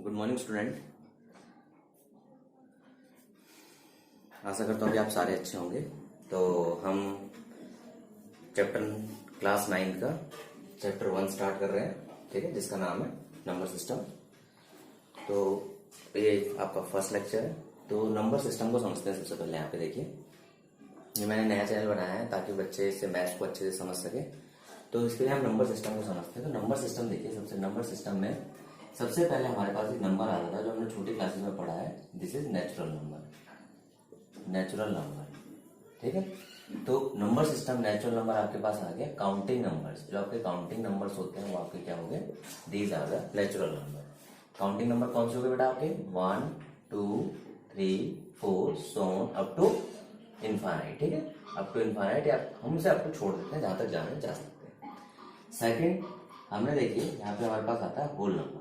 Good morning student. आशा करता हूँ कि आप सारे अच्छे होंगे। तो हम चैप्टर क्लास 9 का चैप्टर 1 स्टार्ट कर रहे हैं, ठीक है, जिसका नाम है नंबर सिस्टम। तो ये आपका फर्स्ट लेक्चर है। तो नंबर सिस्टम को समझते हैं। सबसे पहले यहाँ पे देखिए, ये मैंने नया चैनल बनाया है ताकि बच्चे इससे मैथ्स को अच्छे से समझ सके। तो इसके लिए हम नंबर सिस्टम को समझते हैं। तो नंबर सिस्टम देखिए, सबसे नंबर सिस्टम में सबसे पहले हमारे पास एक नंबर आता था जो हमने छोटी क्लासेस में पढ़ा है। This is natural number, natural number, ठीक है। तो नंबर सिस्टम नेचुरल नंबर आपके पास आ गया। काउंटिंग नंबर्स, जो आपके काउंटिंग नंबर्स होते हैं वो आपके क्या हो गए, these are the natural number. Counting number कौन से हो गए बेटा आपके, 1 2 3 4 so on up to infinite, ठीक है। अप टू इनफाइनाइट, या हम इसे अप टू छोड़ देते हैं, जहां तक जाने जा सकते हैं। सेकंड हमने देखिए यहाँ पे हमारे पास आता है होल नंबर।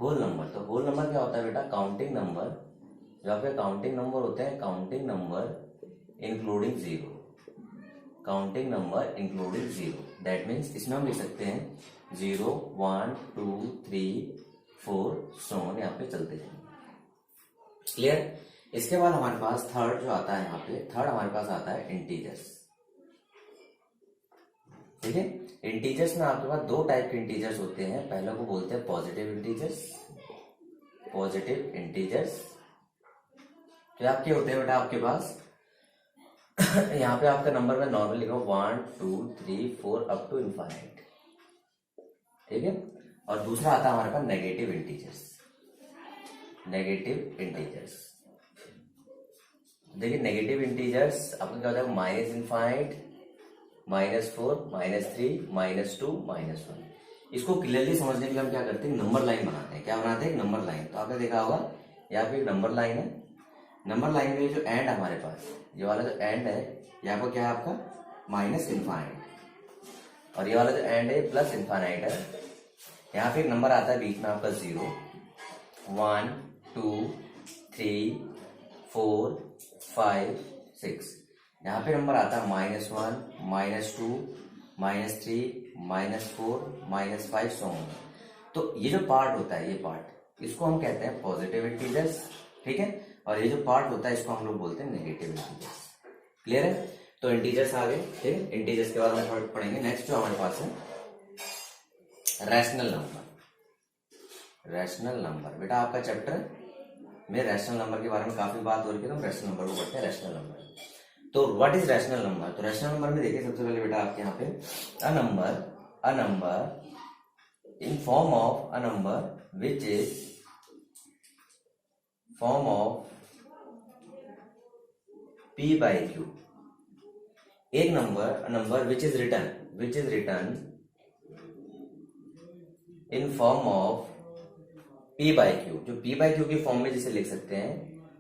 होल नंबर, तो होल नंबर क्या होता है बेटा, काउंटिंग नंबर। जो आपके काउंटिंग नंबर होते हैं, counting number including zero, counting number including zero. That means इसमें हम लिख सकते हैं 0 1 2 3 4 सो ऑन, यहाँ पे चलते जाएंगे। क्लियर। इसके बाद हमारे पास थर्ड जो आता है, यहाँ पे थर्ड हमारे पास आता है इंटीजर्स, ठीक है। इंटीजर्स में आपके पास दो टाइप के इंटीजर्स होते हैं। पहले को बोलते हैं पॉजिटिव इंटीजर्स, पॉजिटिव इंटीजर्स। तो आपके होते हैं बेटा आपके पास यहाँ पे आपका नंबर में नॉर्मल लिखो 1 2 3 4 अप टू इनफाइनाइट, ठीक है। और दूसरा आता है हमारे पास नेगेटिव इंटीजर्स, नेगेटिव इंटीजर्स। देखिए नेगेटिव इंटीजर्स आपका क्या होता है, माइनस इनफाइनाइट, -4 -3 -2 -1। इसको क्लियरली समझने के लिए हम क्या करते हैं, नंबर लाइन बनाते हैं। क्या बनाते हैं, नंबर लाइन। तो आपने देखा होगा यहाँ पे एक नंबर लाइन है। नंबर लाइन में जो एंड हमारे पास, ये वाला जो एंड है, यहाँ पर क्या है आपका माइनस इनफाइनाइट, और ये वाला जो एंड है प्लस इनफाइनाइट है। यहाँ पे एक नंबर आता है बीच में आपका 0 1 2 3 4 5 6। यहाँ पे नंबर आता है -1 -2 -3 -4 -5 सो ऑन। तो ये जो पार्ट होता है, ये पार्ट, इसको हम कहते हैं पॉजिटिव इंटीजर्स, ठीक है। और ये जो पार्ट होता है इसको हम लोग बोलते हैं नेगेटिव इंटीजर्स। क्लियर है। तो इंटीजर्स आ गए, ठीक है। इंटीजर्स के बाद हम पढ़ेंगे नेक्स्ट जो हमारे पास है रैशनल नंबर। रैशनल नंबर बेटा आपका चैप्टर में रैशनल नंबर के बारे में काफी बात हो रही है, तो हम रैशनल नंबर को पढ़ते हैं। रैशनल नंबर, तो व्हाट इज रैशनल नंबर। तो रैशनल नंबर में देखिए सबसे पहले बेटा आपके यहाँ पे a number in form of a number which is form of p by q। एक number which is return in form of p by q, जो p by q की फॉर्म में जिसे लिख सकते हैं,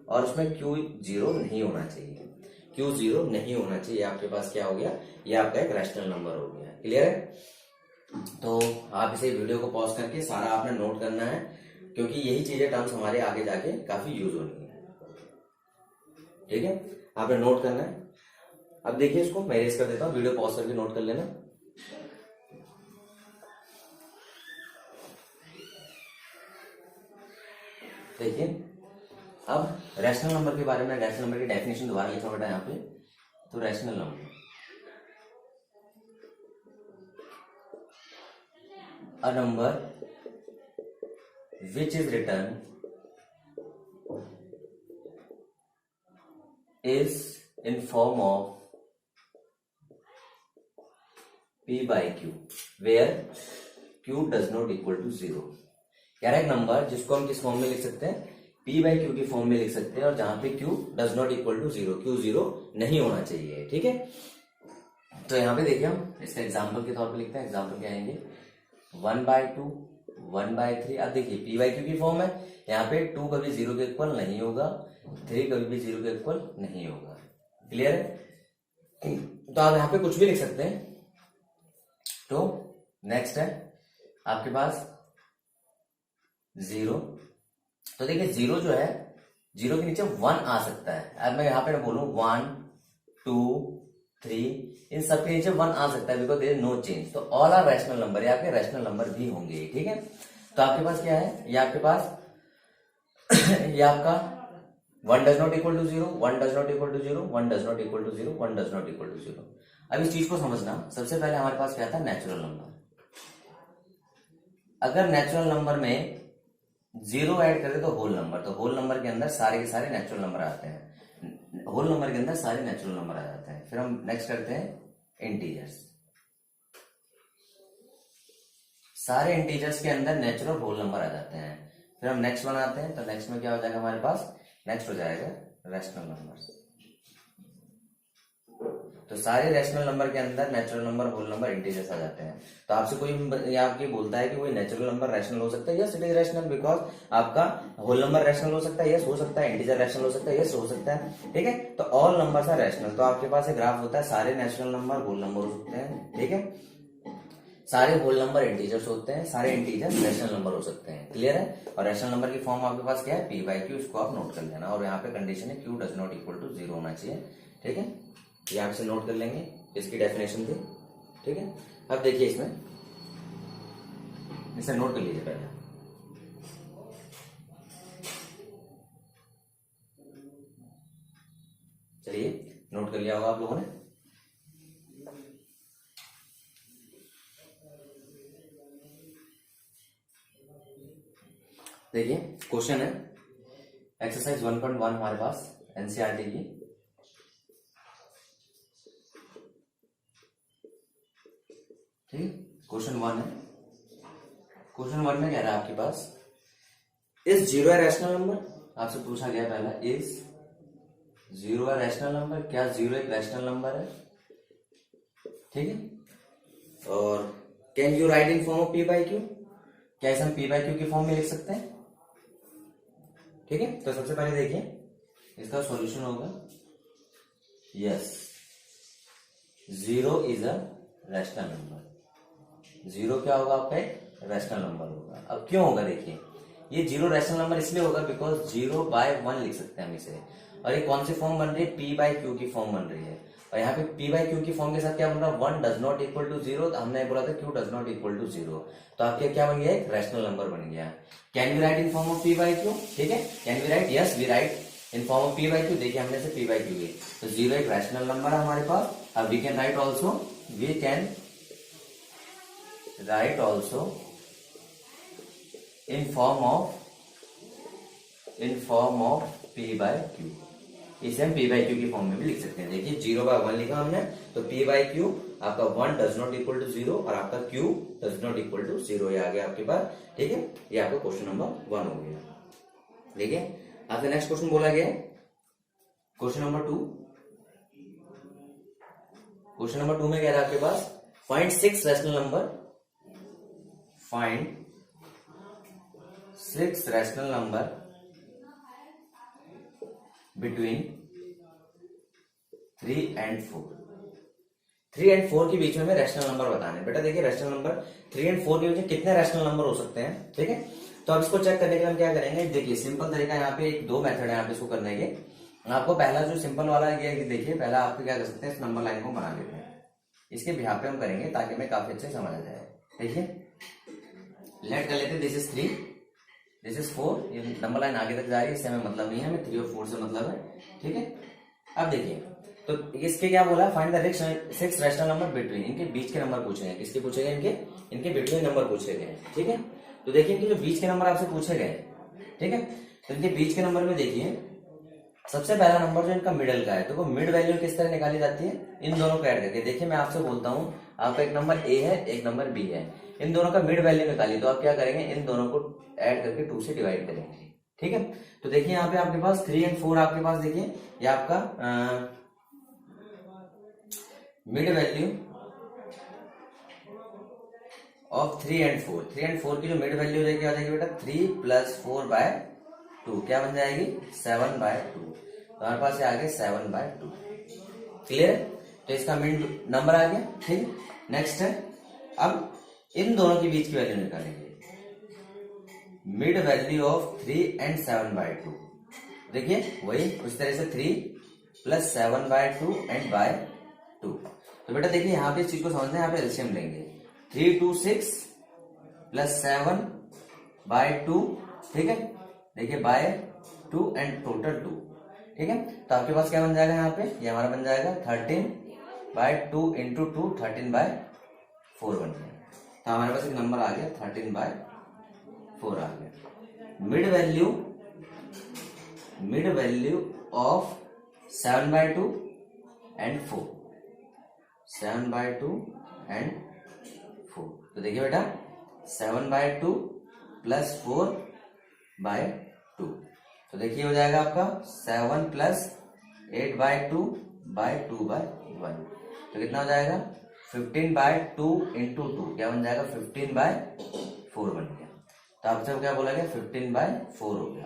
और उसमें q 0 नहीं होना चाहिए, q 0 नहीं होना चाहिए। आपके पास क्या हो गया, ये आपका एक रैशनल नंबर हो गया। क्लियर है। तो आप इसे वीडियो को पॉज करके सारा आपने नोट करना है, क्योंकि यही चीजें टर्म्स हमारे आगे जाके काफी यूज होनी है, ठीक है। आपने नोट करना है। अब देखिए इसको मैं इरेज कर देता हूँ, वीडियो पॉज करके नोट कर लेना। देखिए अब रैशनल नंबर के बारे में, रैशनल नंबर की डेफिनेशन दोबारा लिखा बेटा यहाँ पे। तो rational number, a number which is return is in form of p by q where q does not equal to 0। Correct number जिसको हम किस फॉर्म में लिख सकते हैं, p by q की फॉर्म में लिख सकते हैं, और जहां पे q does not equal to 0, q 0 नहीं होना चाहिए, ठीक है। तो यहाँ पे देखिए हम इसका एग्जाम्पल के तौर पे लिखते हैं। एग्जाम्पल क्या आएंगे, 1/2 1/3। अब देखिए p by q की फॉर्म है, यहाँ पे 2 कभी 0 के इक्वल नहीं होगा, 3 कभी भी 0 के इक्वल नहीं होगा। क्लियर है। तो आप यहाँ पे कुछ भी लिख सकते हैं। तो नेक्स्ट है आपके पास 0। तो देखिए 0 जो है, 0 के नीचे 1 आ सकता है। अब मैं यहाँ पे बोलूं 1 2 3, इन सब के नीचे 1 आ सकता है, because there is no change. तो ऑल आर रैशनल नंबर, या आपके रैशनल नंबर भी होंगे, ठीक है। तो आपके पास क्या है, ये आपके पास ये आपका 1 does not equal to 0, 1 does not equal to 0, 1 does not equal to 0, 1 does not equal to 0। अब इस चीज को समझना, सबसे पहले हमारे पास क्या था, नेचुरल नंबर। अगर नेचुरल नंबर में 0 ऐड करें तो होल नंबर, तो होल नंबर के अंदर सारे के सारे नेचुरल नंबर आते हैं, होल नंबर के अंदर सारे नेचुरल नंबर आ जाते हैं। फिर हम नेक्स्ट करते हैं इंटीजर्स, सारे इंटीजर्स के अंदर नेचुरल होल नंबर आ जाते हैं। फिर हम नेक्स्ट बनाते हैं, तो नेक्स्ट में क्या हो जाएगा हमारे पास, नेक्स्ट हो जाएगा रैशनल नंबर। तो सारे रैशनल नंबर के अंदर natural number, whole number, integers आ जाते हैं। तो आपसे कोई आपके बोलता है कि कोई नेचुरल नंबर रैशनल हो सकता है, yes it is rational, because आपका होल नंबर रैशनल हो सकता है, यस हो सकता है, इंटीजर रैशनल हो सकता है, यस हो सकता है, ठीक है। तो ऑल नंबर्स आर रैशनल। तो आपके पास एक ग्राफ होता है, सारे नेचुरल नंबर होल नंबर हो सकते हैं, ठीक है, सारे होल नंबर इंटीजर्स होते हैं, सारे इंटीजर्स रैशनल नंबर हो सकते हैं, क्लियर है। और रैशनल नंबर की फॉर्म आपके पास क्या है, पी बाई क्यू, इसको आप नोट कर लेना। और यहाँ पे कंडीशन है q does not equal to 0 होना चाहिए, ठीक है, ये आप इसे नोट कर लेंगे, इसकी डेफिनेशन थी, ठीक है। अब देखिए इसमें, इसे नोट कर लीजिए पहले। चलिए नोट कर लिया होगा आप लोगों ने। देखिए क्वेश्चन है एक्सरसाइज 1.1 हमारे पास एनसीईआरटी की, ठीक, क्वेश्चन 1 है। क्वेश्चन 1 में कह रहा है आपके पास, इज 0 ए रैशनल नंबर, आपसे पूछा गया पहला, इज 0 ए रैशनल नंबर, क्या 0 एक रैशनल नंबर है, ठीक है। और can you right in form of p by Q, क्या इसे हम पी बाई क्यू की फॉर्म में लिख सकते हैं, ठीक है। तो सबसे पहले देखिए इसका सॉल्यूशन होगा, yes 0 is a rational number, 0 क्या होगा आपका एक रैशनल नंबर होगा। अब क्यों होगा, देखिए ये 0 रैशनल नंबर इसलिए होगा बिकॉज 0/1 लिख सकते हैं हम इसे, और ये कौन सी फॉर्म बन रही है, पी बाई क्यू की फॉर्म बन रही है। और यहाँ पे पी बाई क्यू की फॉर्म के साथ क्या बन रहा है, 1 डज नॉट इक्वल टू 0, हमने बोला था q does not equal to 0, तो आपके क्या बन गया, एक रैशनल नंबर बन गया। Can we write in form of p by q, ठीक है, can we write, yes we write in form of p by q. देखिए हमने से पी बाई क्यू ली, तो 0 एक रैशनल नंबर है हमारे पास। अब we can write also, we can write also in form of p by q, इसे हम p by q की फॉर्म में भी लिख सकते हैं। देखिए 0/1 लिखा हमने, तो p by q आपका 1 डज नॉट इक्वल टू 0 और आपका q does not equal to 0, ये आ गया आपके पास, ठीक है। ये आपका क्वेश्चन नंबर 1 हो गया। देखिए आपका नेक्स्ट क्वेश्चन बोला गया क्वेश्चन नंबर 2। क्वेश्चन नंबर 2 में कह रहा है आपके पास, find 6 rational number, find 6 rational number between 3 and 4। 3 and 4 के बीच में हमें रैशनल नंबर बताने। बेटा देखिए रैशनल नंबर 3 and 4 के बीच में कितने रैशनल नंबर हो सकते हैं, ठीक है। तो अब इसको चेक करने के लिए हम क्या करेंगे, देखिए सिंपल तरीका, यहाँ पे एक 2 मेथड है यहाँ पे इसको करने के। आपको पहला जो सिंपल वाला है, देखिए पहला आपको क्या कर सकते हैं, इस नंबर लाइन को बना लेते हैं, इसके बिहाफ पे हम करेंगे ताकि हमें काफी अच्छे समझ आ जाए। देखिए लेट कर लेते हैं, दिस इज 3, दिस इज 4, ये नंबर लाइन आगे तक जा रही है, इससे हमें मतलब नहीं है, हमें 3 और 4 से मतलब है, ठीक है। अब देखिए तो इसके क्या बोला, find the 6 rational number between, इनके बीच के नंबर पूछे गए, किसके पूछे गए, इनके बिटवीन नंबर पूछे गए, ठीक है। तो देखिए इनके जो बीच के नंबर आपसे पूछे गए, ठीक है, तो इनके बीच के नंबर में देखिए सबसे पहला नंबर जो इनका मिडल का है, तो वो मिड वैल्यू किस तरह निकाली जाती है, इन दोनों को ऐड करके। देखिए मैं आपसे बोलता हूं, आपका एक नंबर ए है, एक नंबर बी है, इन दोनों का मिड वैल्यू निकाली, तो आप क्या करेंगे, इन दोनों को ऐड करके 2 से डिवाइड करेंगे, ठीक है। तो देखिए यहाँ पे आपके पास 3 and 4 आपके पास, देखिए ये आपका mid value of 3 and 4, 3 and 4 की जो मिड वैल्यू देखिए आ जाएगी बेटा 3 + 4/2, क्या बन जाएगी 7/2, तो हमारे पास ये आ गया 7/2, क्लियर है। तो इसका मिड नंबर आ गया, ठीक है। नेक्स्ट है, अब इन दोनों के बीच की वैल्यू निकालेंगे, मिड वैल्यू ऑफ 3 and 7/2, देखिए वही उस तरह से 3 + 7/2 and by 2। तो बेटा देखिए यहाँ पे इस चीज को समझना है, यहाँ पे एलसीएम लेंगे, 3 × 2 = 6 + 7 बाय 2, ठीक है, देखिए बाय 2 एंड टोटल 2, ठीक है। तो आपके पास क्या बन जाएगा यहाँ पे, ये हमारा बन जाएगा 13/2 इंटू 2, 13/4 बन गया। तो हमारे पास एक नंबर आ गया 13/4 आ गया। Mid value of 7/2 and 4, 7/2 and 4। तो देखिए बेटा 7/2 प्लस 4/2, तो देखिए हो जाएगा आपका 7 प्लस 8/2/2/1, तो कितना हो जाएगा 15/2 इंटू 2, क्या बन जाएगा 15/4 बन गया। तो आपसे क्या बोला गया 15/4 हो गया।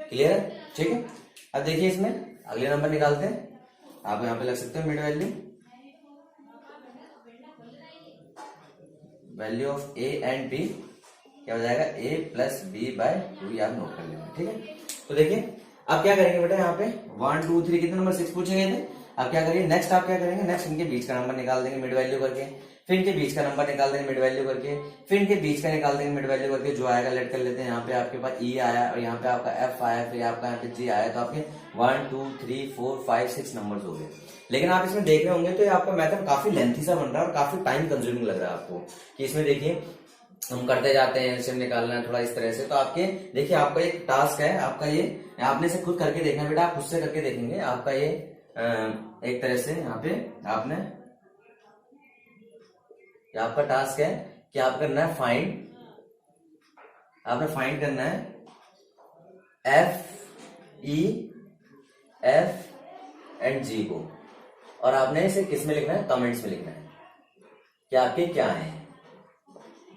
क्लियर है, ठीक है। अब देखिए इसमें अगले नंबर निकालते हैं, आप यहाँ पे लग सकते हो mid value of a and b, क्या हो जाएगा a प्लस b/2, आप नोट कर लेंगे, ठीक है। तो देखिए अब क्या करेंगे बेटा, यहाँ पे 1 2 3 कितने नंबर 6 पूछे गए थे। अब क्या करेंगे नेक्स्ट, आप क्या करेंगे नेक्स्ट इनके बीच का नंबर निकाल देंगे मिड वैल्यू करके, फिर इनके बीच का नंबर निकाल देंगे मिड वैल्यू करके, फिर इनके बीच का निकाल देंगे मिड वैल्यू करके, जो आएगा लेट कर लेते हैं। यहाँ पे आपके पास E आया और यहाँ पे आपका F आया, फिर आपका यहाँ पे G आया, तो आपके 1 2 3 4 5 6 नंबर्स हो गए। लेकिन आप इसमें देख रहे होंगे तो ये आपका मेथड काफी लेंथी सा बन रहा है और काफी टाइम कंज्यूमिंग लग रहा है आपको, कि इसमें देखिए हम करते जाते हैं, एलसीएम निकालना है थोड़ा इस तरह से। तो आपके देखिए आपका एक टास्क है, आपका ये आपने से खुद करके देखना बेटा, आप खुद से करके देखेंगे। आपका ये एक तरह से यहाँ पे आपने आपका टास्क है कि आप करना है आपने फाइंड करना है F एंड G को, और आपने इसे किस में लिखना है, कमेंट्स में लिखना है कि आपके क्या है,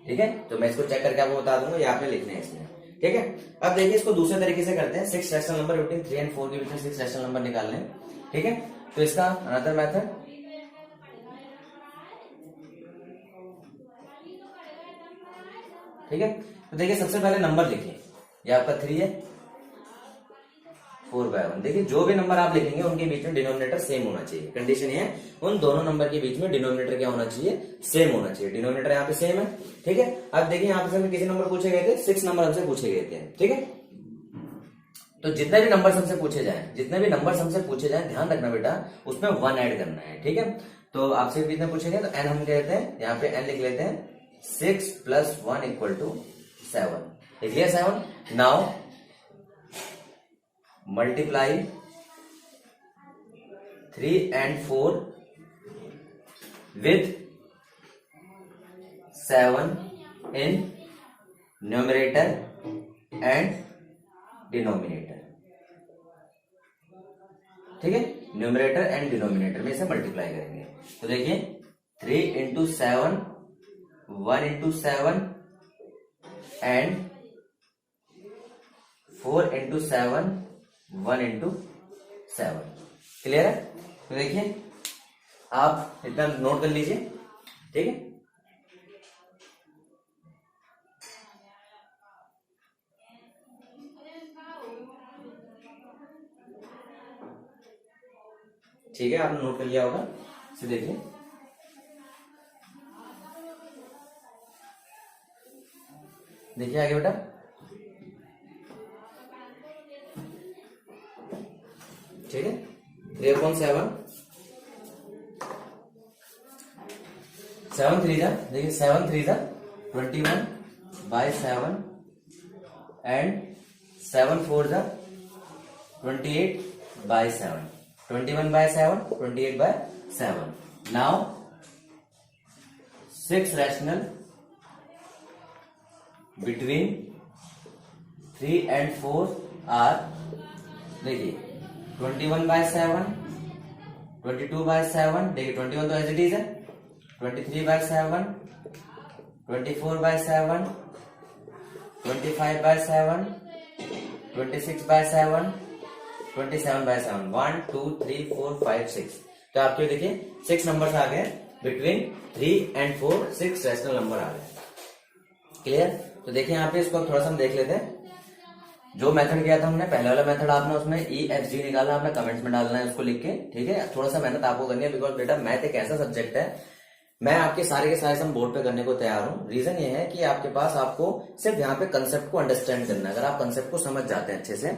ठीक है। तो मैं इसको चेक करके आपको बता दूंगा, ये आपने लिखने हैं इसमें, ठीक है। अब देखिए इसको दूसरे तरीके से करते हैं, 6 रैशनल नंबर बिटवीन 3 एंड 4 के बीच में 6 रैशनल नंबर निकालने हैं, ठीक है। तो इसका अनदर मेथड, ठीक है। तो देखिए सबसे पहले नंबर लिखिए, ये आपका 3 है, 4/1। देखिए जो भी नंबर आप लिखेंगे उनके बीच में डिनोमिनेटर सेम होना चाहिए। कंडीशन ये है उन दोनों नंबर के बीच में डिनोमिनेटर क्या होना चाहिए, सेम होना चाहिए। डिनोमिनेटर यहाँ पे सेम है, ठीक है। अब देखिए यहाँ पे किसी नंबर पूछे गए थे, 6 नंबर हमसे पूछे गए थे, ठीक है। तो जितने भी नंबर हमसे पूछे जाए, ध्यान रखना बेटा उसमें 1 ऐड करना है, ठीक है। तो आपसे कितने पूछे गए, तो n हम कहते हैं, यहाँ पे n लिख लेते हैं, 6 + 1 = 7, लिख लिया 7। Now multiply 3 and 4 with 7 in numerator and denominator, ठीक है। न्यूमरेटर एंड डिनोमिनेटर में इसे मल्टीप्लाई करेंगे। तो देखिए 3 × 7, 1 × 7 एंड 4 × 7, 1 × 7, क्लियर है। तो देखिए आप इतना नोट कर लीजिए, ठीक है। ठीक है, आपने नोट कर लिया होगा, इसे देखिए। देखिए आगे बेटा, ठीक है। 3/7, 7 3 देखिए 7 3 21/7 and 7 4 28/7, 21/7, 28/7। Now 6 rational between 3 and 4 are, देखिए 21/7, 22/7, देखिए 21 तो एज इट इज है, 23/7, 24/7, 25/7, 26/7, 27/7, 1 2 3 4 5 6। तो आपके देखिए 6 नंबर्स आ गए बिटवीन 3 and 4, 6 रैशनल नंबर आ गए, क्लियर। तो देखिए यहाँ पे इसको थोड़ा सा हम देख लेते हैं। जो मेथड किया था हमने, पहले वाला मेथड, आपने उसमें EFG निकालना, आपने कमेंट्स में डालना है उसको लिख के, ठीक है। थोड़ा सा मेहनत आपको करनी है, बिकॉज बेटा मैथ एक ऐसा सब्जेक्ट है, मैं आपके सारे के सारे सम बोर्ड पे करने को तैयार हूँ। रीजन ये है कि आपके पास आपको सिर्फ यहाँ पे कंसेप्ट को अंडरस्टैंड करना है। अगर आप कंसेप्ट को समझ जाते हैं अच्छे से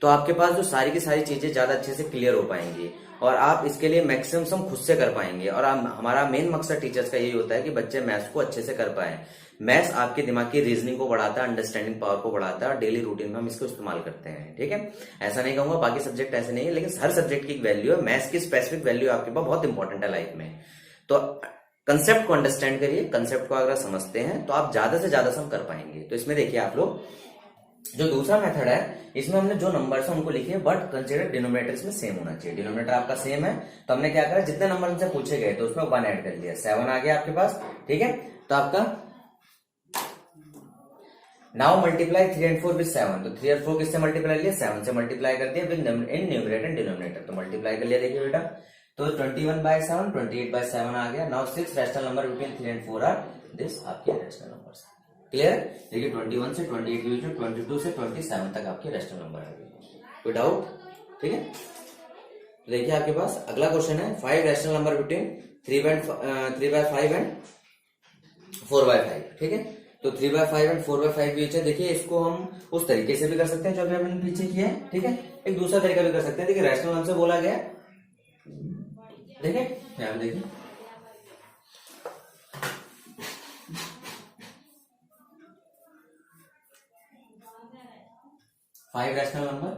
तो आपके पास जो सारी की सारी चीजें ज्यादा अच्छे से क्लियर हो पाएंगी और आप इसके लिए मैक्सिमम सम खुद से कर पाएंगे। और हमारा मेन मकसद टीचर्स का यही होता है कि बच्चे मैथ्स को अच्छे से कर पाए। मैथ्स आपके दिमाग की रीजनिंग को बढ़ाता है, अंडरस्टैंडिंग पावर को बढ़ाता है और डेली रूटीन में हम इसको इस्तेमाल करते हैं। ठीक है, ऐसा नहीं कहूंगा बाकी सब्जेक्ट ऐसे नहीं है, लेकिन हर सब्जेक्ट की एक वैल्यू है। मैथ्स की स्पेसिफिक वैल्यू आपके पास बहुत इंपॉर्टेंट है लाइफ में। तो कंसेप्ट को अंडरस्टैंड करिए, कंसेप्ट को अगर समझते हैं तो आप ज्यादा से ज्यादा सम कर पाएंगे। तो इसमें देखिए आप लोग, जो दूसरा मेथड है इसमें हमने जो नंबर्स हैं उनको लिखे बट कंसिडर डिनोमिनेटर इसमें सेम होना चाहिए। डिनोमिनेटर आपका सेम है तो हमने क्या करा, जितने नंबर हमसे पूछे गए तो उसमें 1 ऐड कर लिया, 7 आ गया आपके पास। ठीक है, तो आपका नाउ मल्टीप्लाई 3 and 4 विद 7। तो 3 और 4 किससे मल्टीप्लाई लिया, 7 से मल्टीप्लाई कर दिया with in numerator and denominator. तो मल्टीप्लाई कर लिया, देखिए बेटा, तो 21/7 28/7 आ गया। Now 6 rational number between 3 and 4 are this आपके रैशनल नंबर्स। क्लियर? देखिए 21 से 28 के बीच में 22 से 27 तक आपके रैशनल नंबर आ गए। कोई डाउट? ठीक है, देखिए आपके पास अगला क्वेश्चन है 5 रैशनल नंबर बिटवीन 3/5 एंड 4/5। ठीक है, तो 3/5 एंड 4/5 बीच है। देखिए इसको हम उस तरीके से भी कर सकते हैं जो अभी हमने पीछे किया है। ठीक है, एक दूसरा तरीका भी कर सकते हैं। देखिए रैशनल नंबर से बोला गया, देखिए यहाँ देखिए 5 रैशनल नंबर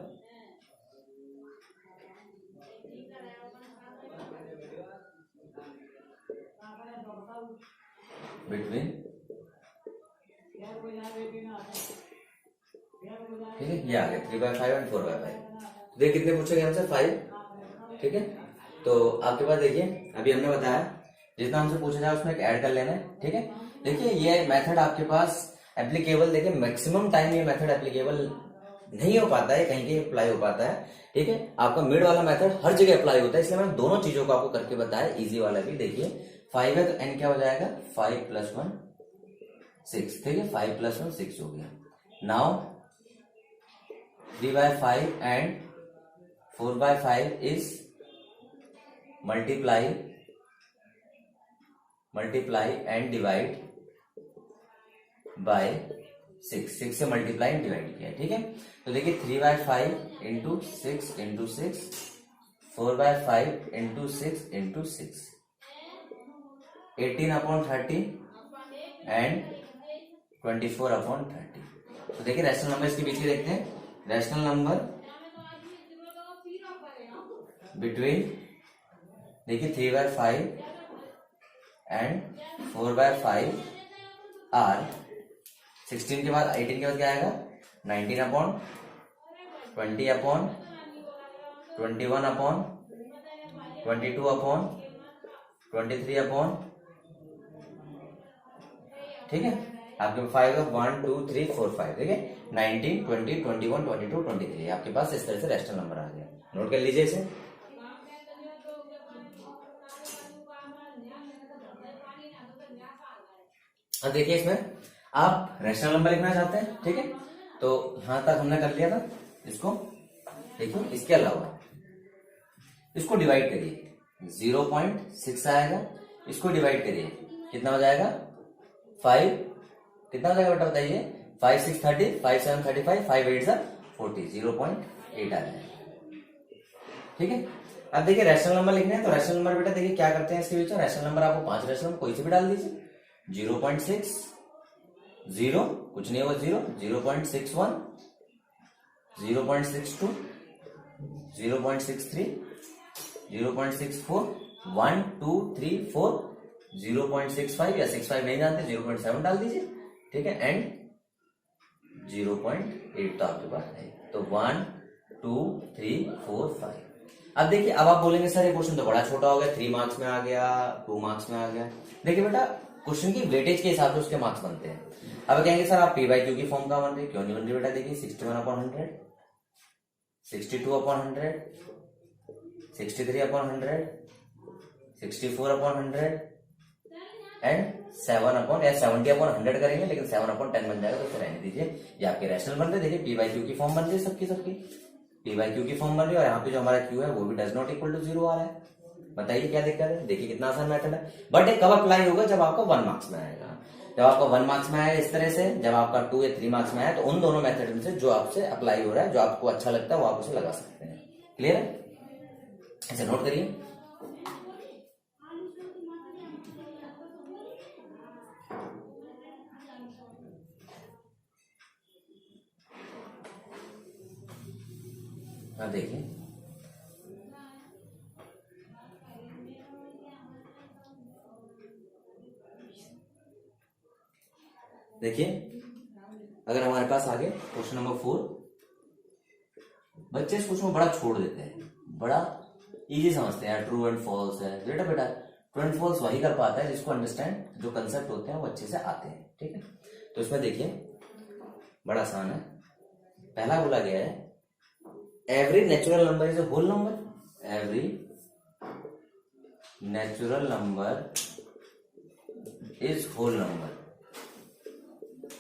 बिटवीन, ठीक है, ये आ गया 3/5 एंड 4/5। तो देखिए कितने पूछे गए हमसे, 5। ठीक है, तो आपके पास देखिए अभी हमने बताया जितना हमसे पूछा जाए उसमें ऐड कर लेना है। ठीक है, देखिए ये मेथड आपके पास एप्लीकेबल, देखिए मैक्सिमम टाइम ये मेथड एप्लीकेबल नहीं हो पाता है, कहीं कहीं अप्लाई हो पाता है। ठीक है, आपका मिड वाला मेथड हर जगह अप्लाई होता है, इसलिए मैंने दोनों चीजों को आपको करके बताया। इजी वाला भी देखिए 5 है तो n क्या हो जाएगा, 5 + 1 6। ठीक है, 5 + 1 6 हो गया। Now 3/5 and 4/5 is multiply and divide by 6 से मल्टीप्लाई एंड डिवाइड किया। ठीक है, तो देखिए 3/5 into 6 into 6, 4/5 into 6 into 6, 18/30 and 24/30। तो देखिए रैशनल नंबर इसके बीच के देखते हैं। रैशनल नंबर बिटवीन, देखिए 3/5 एंड 4/5 आर 16 के बाद 18 के बाद क्या आएगा, 19/20/21/22/23। ठीक है, आपके 5 1 2 3 4 5। ठीक है, 19 20 21 22 23 आपके पास इस तरह से रैशनल नंबर आ गया। नोट कर लीजिए इसे। अब देखिए इसमें आप रैशनल नंबर लिखना चाहते हैं। ठीक है, तो यहां तक हमने कर लिया था इसको। देखिए इसके अलावा इसको डिवाइड करिए, 0.6 आएगा, इसको डिवाइड करिए कितना हो जाएगा, 5। कितना हो जाएगा बेटा बताइए, 5 6 30, 5 7 35, 5 8 40, 0.8 आ जाएगा। ठीक है, अब देखिए रैशनल नंबर लिखना है तो रैशनल नंबर बेटा देखिए क्या करते हैं इसके बीच में, रैशनल नंबर आपको 5 रैशनल नंबर कोई से भी डाल दीजिए। 0.6 0 कुछ नहीं होगा, 0 0.61 0.62 0.63 0.64 1 2 3 4 0.65 या 65 नहीं जानते 0.7 डाल दीजिए। ठीक है, एंड 0.8 तो आपके पास है। तो 1 2 3 4 5। अब देखिए अब आप बोलेंगे सर ये क्वेश्चन तो बड़ा छोटा हो गया, 3 मार्क्स में आ गया, 2 मार्क्स में आ गया। देखिए बेटा क्वेश्चन की वेटेज के हिसाब से उसके मार्क्स बनते हैं। अब कहेंगे सर आप p/q की फॉर्म का बन रही, क्यों नहीं बन रही बेटा, देखिए 61/100, 62/100, 63/100, 64/100 एंड 70/100 करेंगे, लेकिन 7/10 बन जाएगा तो फिर रहने दीजिए। ये आपके रैशनल बन रहे, देखिए p/q की फॉर्म बन रही है सबकी p/q की फॉर्म बन रही है, और यहाँ पे जो हमारा q है वो भी डज नॉट इक्वल टू 0 आ रहा है। बताइए क्या दिक्कत है? देखिए कितना आसान मेथड है, बट ये कब अप्लाई होगा? जब आपका 1 मार्क्स में आएगा। जब आपका 1 मार्क्स में आया इस तरह से, जब आपका 2 या 3 मार्क्स में आया, तो उन दोनों मेथड में से जो आपसे अप्लाई हो रहा है, जो आपको अच्छा लगता है, वो आप उसे लगा सकते हैं। क्लियर है? ऐसे नोट करिए। अब देखिए, देखिए अगर हमारे पास आगे क्वेश्चन नंबर 4, बच्चे इस क्वेश्चन को बड़ा छोड़ देते हैं, बड़ा इजी समझते हैं, ट्रू एंड फॉल्स है। बेटा ट्रू एंड फॉल्स वही कर पाता है जिसको अंडरस्टैंड, जो कंसेप्ट होते हैं वो अच्छे से आते हैं। ठीक है, तो इसमें देखिए बड़ा आसान है। पहला बोला गया है every natural number is a whole number. Every natural number is whole number.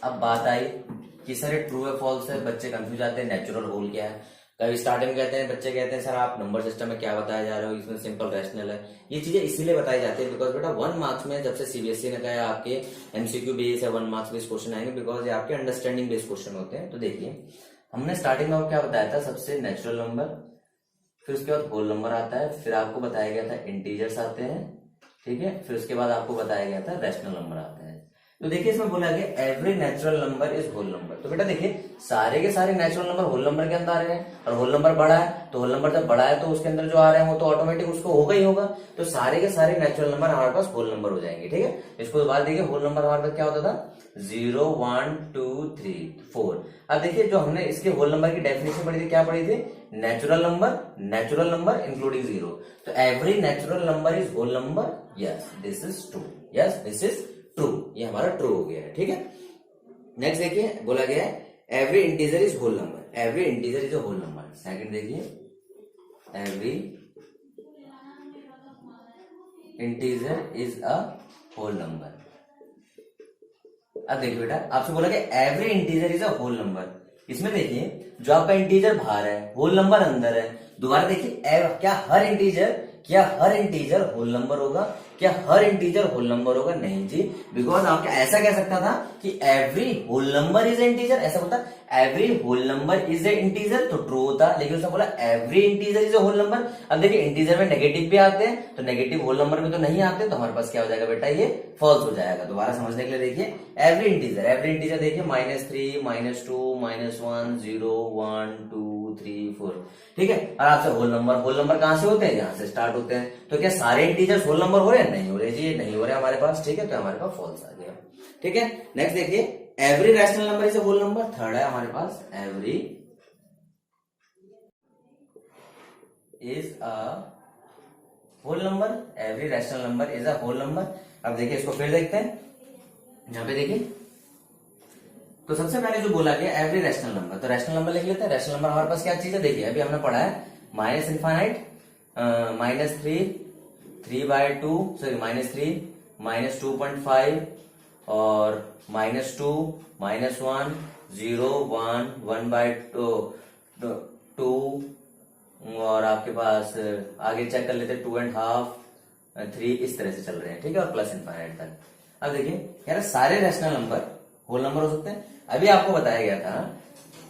अब बात आई कि सर ये ट्रू है फॉल्स है, बच्चे कंफ्यूज आते हैं, नेचुरल होल क्या है। कभी स्टार्टिंग में कहते हैं, बच्चे कहते हैं सर आप नंबर सिस्टम में क्या बताया जा रहे हो, इसमें सिंपल रैशनल है। ये चीजें इसीलिए बताई जाती है बिकॉज बेटा 1 मार्क्स में जब से सीबीएसई ने कहा आपके एमसीक्यू बेस है, 1 मार्क्स बेस्ड क्वेश्चन आएंगे, बिकॉज ये आपके अंडरस्टैंडिंग बेस्ड क्वेश्चन होते हैं। तो देखिए हमने स्टार्टिंग में क्या बताया था, सबसे नेचुरल नंबर, फिर उसके बाद होल नंबर आता है, फिर आपको बताया गया था इंटीजर्स आते हैं, ठीक है, फिर उसके बाद आपको बताया गया था रैशनल नंबर आते हैं। तो देखिए इसमें बोला गया every natural number is whole number. तो बेटा देखिए सारे के सारे नेचुरल नंबर होल नंबर के अंदर आ रहे हैं, और होल नंबर बड़ा है, तो होल नंबर जब बड़ा है तो उसके अंदर जो आ रहे हैं वो तो ऑटोमेटिक उसको होगा ही होगा। तो सारे के सारे नेचुरल नंबर हमारे पास होल नंबर हो जाएंगे। ठीक है, इसको दोबारा देखिए, होल नंबर हमारे पास क्या होता था, 0 1 2 3 4। अब देखिए जो हमने इसके होल नंबर की डेफिनेशन पढ़ी थी, क्या पढ़ी थी, नेचुरल नंबर इंक्लूडिंग 0। तो every natural number is whole number, yes this is true, yes this is true, ये हमारा ट्रू हो गया है। ठीक है, नेक्स्ट देखिए बोला गया है every integer is whole number. Every integer is a whole number. Second देखिए every integer is a whole number. अब देखिए बेटा आपसे बोला गया every integer is a whole number. इसमें देखिए जो आपका इंटीजर बाहर है, होल नंबर अंदर है। दोबारा देखिए क्या हर इंटीजर होल नंबर होगा? क्या हर इंटीजर होल नंबर होगा? नहीं जी, बिकॉज आपका ऐसा कह सकता था कि every whole number is a integer, ऐसा बोलता every whole number is a integer तो ट्रू होता, लेकिन उसने बोला every integer is a whole number. अब देखिए इंटीजर में नेगेटिव भी आते हैं, तो नेगेटिव होल नंबर में तो नहीं आते, तो हमारे पास क्या हो जाएगा बेटा, ये फॉल्स हो जाएगा। दोबारा समझने के लिए देखिए एवरी इंटीजर देखिए -3 -2 -1 0 1 2 3 4। ठीक है, और आपसे होल नंबर कहां से होते हैं, यहां से स्टार्ट होते हैं। तो क्या सारे इंटीजर्स होल नंबर हो रहे हैं? नहीं हो रहे जी, नहीं हो रहे हमारे पास। ठीक है, तो हमारे पास फॉल्स आ गया। ठीक है, नेक्स्ट देखिए every rational number is a whole number. Third है हमारे पास every is a whole number. Every rational number is a whole number. अब देखिए इसको फिर देखते हैं, यहां पे देखिए तो सबसे पहले जो बोला गया एवरी रैशनल नंबर, तो रैशनल नंबर लिख लेते हैं। रैशनल नंबर हमारे पास क्या चीज है, देखिए अभी हमने पढ़ा है माइनस इनफाइनाइट, -3 सॉरी -3 -2.5 और -2 -1 0 1 1/2 और आपके पास आगे चेक कर लेते 2.5 3 इस तरह से चल रहे हैं। ठीक है, और प्लस इनफाइनाइट तक। अब देखिए यार सारे रैशनल नंबर होल नंबर हो सकते हैं। अभी आपको बताया गया था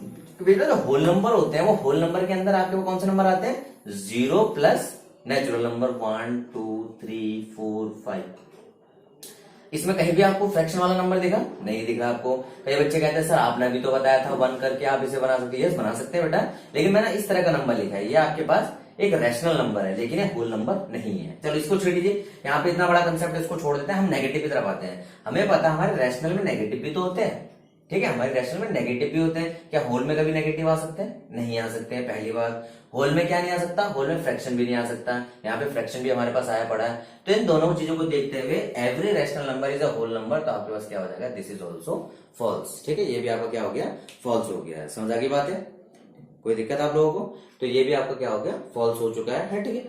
कि बेटा जो होल नंबर होते हैं वो होल नंबर के अंदर आपके वो कौन से नंबर आते हैं, 0 प्लस नेचुरल नंबर 1 2 3 4 5। इसमें कहीं भी आपको फ्रैक्शन वाला नंबर दिखा नहीं दिखा आपको। कई बच्चे कहते हैं सर आपने अभी तो बताया था 1 करके आप इसे बना सकते हैं। यस बना सकते हैं बेटा, लेकिन मैंने इस तरह का नंबर लिखा है, ये आपके पास एक रैशनल नंबर है लेकिन ये होल नंबर नहीं है। चलो इसको छोड़ दीजिए, यहाँ पे इतना बड़ा कंसेप्ट इसको छोड़ देते हैं, हम नेगेटिव की तरफ आते हैं। हमें पता हमारे रैशनल में नेगेटिव भी तो होते हैं। ठीक है, हमारे रैशनल में नेगेटिव भी होते हैं। क्या होल में कभी नेगेटिव आ सकते हैं? नहीं आ सकते हैं। पहली बात होल में क्या नहीं आ सकता, होल में फ्रैक्शन भी नहीं आ सकता। यहाँ पे फ्रैक्शन भी हमारे पास आया पड़ा है। तो इन दोनों चीजों को देखते हुए every rational number is a whole number, तो आपके पास क्या हो जाएगा, दिस इज ऑल्सो फॉल्स। ठीक है, ये भी आपका क्या हो गया, फॉल्स हो गया है। समझ आ गई बात है? कोई दिक्कत आप लोगों को? तो ये भी आपका क्या हो गया, फॉल्स हो चुका है। ठीक है,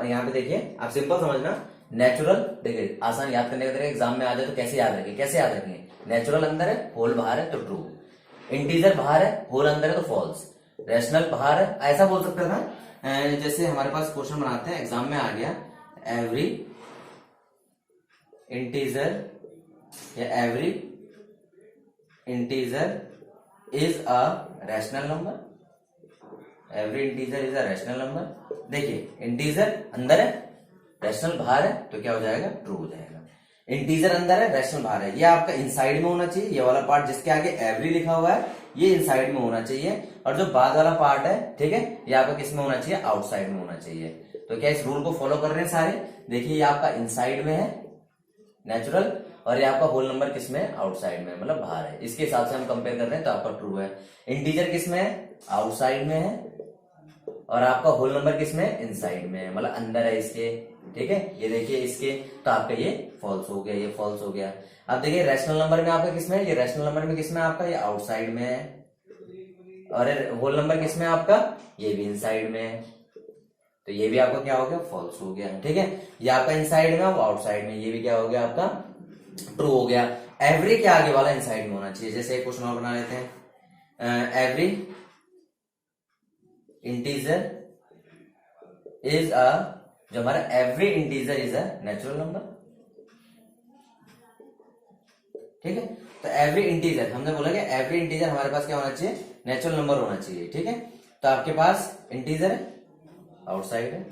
यहाँ पे देखिए आप सिंपल समझना, नेचुरल देखिए आसान याद करने का तरीका, एग्जाम में आ जाए तो कैसे याद रखेंगे, कैसे याद रखेंगे, नेचुरल अंदर है होल बाहर है तो ट्रू, इंटीजर बाहर है होल अंदर है तो फॉल्स, रैशनल बाहर है। ऐसा बोल सकते था जैसे हमारे पास क्वेश्चन बनाते हैं, एग्जाम में आ गया एवरी इंटीजर या every integer is a rational number. Every integer is a rational number. देखिए इंटीजर अंदर है, रैशनल बाहर है, तो क्या हो जाएगा? ट्रू हो जाएगा। इंटीजर अंदर है, रैशनल बाहर है, ये आपका इनसाइड में होना चाहिए। ये वाला पार्ट जिसके आगे एवरी लिखा हुआ है ये इनसाइड में होना चाहिए, और जो बाद वाला पार्ट है, ठीक है, ये आपका किस में होना चाहिए? आउटसाइड में होना चाहिए। तो क्या इस रूल को फॉलो कर रहे हैं सारे? देखिए ये आपका इनसाइड में है नेचुरल, और ये आपका होल नंबर किस में है? आउटसाइड में, मतलब बाहर है। इसके हिसाब से हम कंपेयर कर रहे हैं तो आपका ट्रू है। इंटीजर किस में है? आउटसाइड में है, और आपका होल नंबर किस में है? इनसाइड में है, मतलब अंदर है इसके, ठीक है। ये देखिए इसके, तो आपका ये फॉल्स हो गया, ये फॉल्स हो गया। अब देखिए रैशनल नंबर में आपका किस में है? ये रैशनल नंबर में किस में आपका? ये आउटसाइड में है, और होल नंबर किस में आपका? ये भी इनसाइड में है, तो ये भी आपका क्या हो गया? फॉल्स हो गया, ठीक है। ये आपका इनसाइड में, वो आउटसाइड में, ये भी क्या हो गया? आपका ट्रू हो गया। एवरी के आगे वाला इनसाइड में होना चाहिए। जैसे एक क्वेश्चन और बना लेते हैं, एवरी इंटीजर इज अ, जो हमारा every integer is a natural number, ठीक है। तो एवरी इंटीजर, हमने बोला कि एवरी इंटीजर हमारे पास क्या होना चाहिए? नेचुरल नंबर होना चाहिए, ठीक है। तो आपके पास इंटीजर है, आउटसाइड है,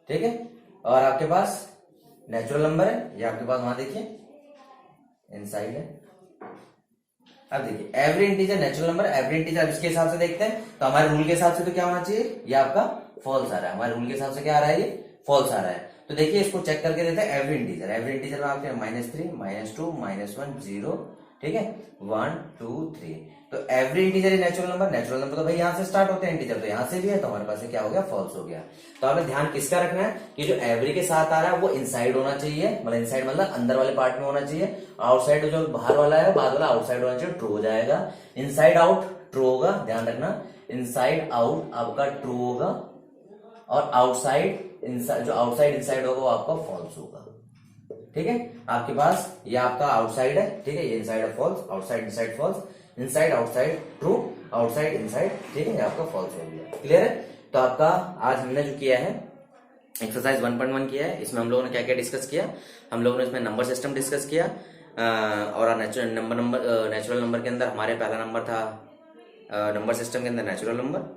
ठीक है, और आपके पास नेचुरल नंबर है, ये आपके पास वहां देखिए इनसाइड है। अब देखिए every integer natural number, every integer, इसके हिसाब से देखते हैं तो हमारे रूल के हिसाब से तो क्या होना चाहिए? ये आपका फॉल्स आ रहा है। हमारे रूल के हिसाब से क्या आ रहा है? ये फॉल्स आ रहा है। तो देखिए इसको चेक करके देते हैं। एवरी इंटीजर, एवरी इंटीजर में आपके -3 -2 -1 0, ठीक है, 1 2 3। तो every integer natural number, natural number तो भाई यहां से स्टार्ट होते हैं, इंटीजर तो यहां से भी है, तो हमारे पास क्या हो गया? फॉल्स हो गया। तो हमें ध्यान किसका रखना है कि जो एवरी के साथ आ रहा है वो इनसाइड होना चाहिए, मतलब इनसाइड मतलब अंदर वाले पार्ट में होना चाहिए। आउटसाइड जो बाहर वाला है, बाद वाला आउटसाइड होना चाहिए, ट्रू हो जाएगा। इनसाइड आउट ट्रू होगा, ध्यान रखना, इनसाइड आउट आपका ट्रू होगा, और आउटसाइड इनसाइड, जो आउटसाइड इनसाइड होगा वो आपका फॉल्स होगा, ठीक है। आपके पास ये आपका आउटसाइड है, ठीक है, ये इनसाइड है false, outside inside false, inside outside true, outside inside, ठीक है, ये आपका फॉल्स हो गया। क्लियर है? तो आपका आज हमने जो किया है एक्सरसाइज 1.1 किया है। इसमें हम लोगों ने क्या क्या डिस्कस किया? हम लोगों ने इसमें नंबर सिस्टम डिस्कस किया, और नेचुरल नंबर के अंदर हमारे पहला नंबर था नंबर सिस्टम के अंदर नेचुरल नंबर,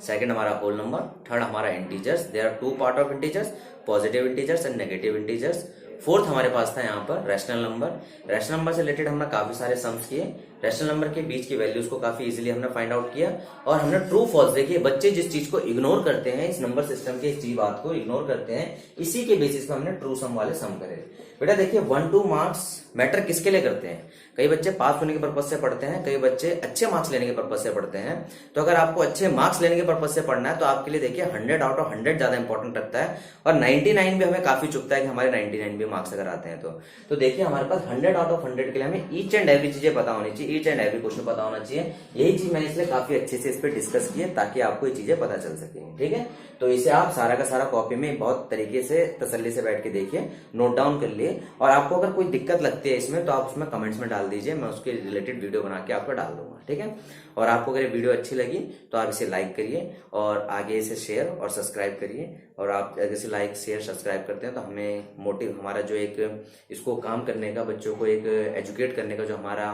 सेकंड हमारा होल नंबर, थर्ड हमारा integers, there are 2 part of integers, positive integers and negative integers. Fourth हमारे पास था यहाँ पर रैशनल नंबर। रैशनल नंबर से रिलेटेड हमने काफी सारे सम्स किए, रैशनल नंबर के बीच की वैल्यूज को काफी इजीली हमने फाइंड आउट किया, और हमने ट्रू फॉल्स देखिए, बच्चे जिस चीज को इग्नोर करते हैं, इस नंबर सिस्टम के इस बात को इग्नोर करते हैं, इसी के बेसिस पे हमने ट्रू सम वाले सम करे। बेटा देखिए 1-2 मार्क्स मैटर किसके लिए करते हैं? कई बच्चे पास होने के पर्पज से पढ़ते हैं, कई बच्चे अच्छे मार्क्स लेने के पर्पज से पढ़ते हैं। तो अगर आपको अच्छे मार्क्स लेने के पर्पज से पढ़ना है तो आपके लिए देखिए 100 आउट ऑफ 100 ज्यादा इंपॉर्टेंट रखता है, और 99 भी हमें काफी चुभता है कि हमारे 99 भी मार्क्स अगर आते हैं तो देखिए हमारे पास 100 आउट ऑफ 100 के लिए हमें ईच एंड एवरी चीजें पता होनी चाहिए, ईच एंड एवरी क्वेश्चन पता होना चाहिए। यही चीज मैंने इसलिए काफी अच्छे से इस पर डिस्कस की है ताकि आपको ये चीजें पता चल सके, ठीक है। तो इसे आप सारा का सारा कॉपी में बहुत तरीके से तसल्ली से बैठ के देखिए, नोट डाउन कर लिए, और आपको अगर कोई दिक्कत लगती है इसमें तो आप उसमें कमेंट्स में डाल दीजिए, मैं उसके रिलेटेड वीडियो बना के आपको डाल दूंगा, ठीक है। और आपको अगर वीडियो अच्छी लगी तो आप इसे लाइक करिए, और आगे इसे शेयर और सब्सक्राइब करिए। और आप अगर इसे लाइक शेयर सब्सक्राइब करते हैं तो हमें मोटिव, हमारा जो एक इसको काम करने का, बच्चों को एक एजुकेट करने का जो हमारा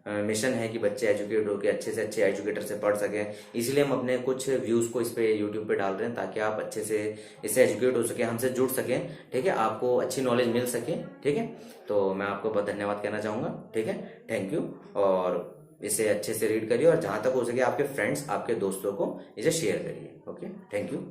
मिशन है कि बच्चे एजुकेट होकर अच्छे से अच्छे एजुकेटर से पढ़ सकें, इसलिए हम अपने कुछ व्यूज को इस पे यूट्यूब पे डाल रहे हैं ताकि आप अच्छे से इससे एजुकेट हो सके, हमसे जुड़ सकें, ठीक है, आपको अच्छी नॉलेज मिल सके, ठीक है। तो मैं आपको बहुत धन्यवाद कहना चाहूंगा, ठीक है, थैंक यू। और इसे अच्छे से रीड करिए, और जहां तक हो सके आपके फ्रेंड्स, आपके दोस्तों को इसे शेयर करिए। Okay, thank you.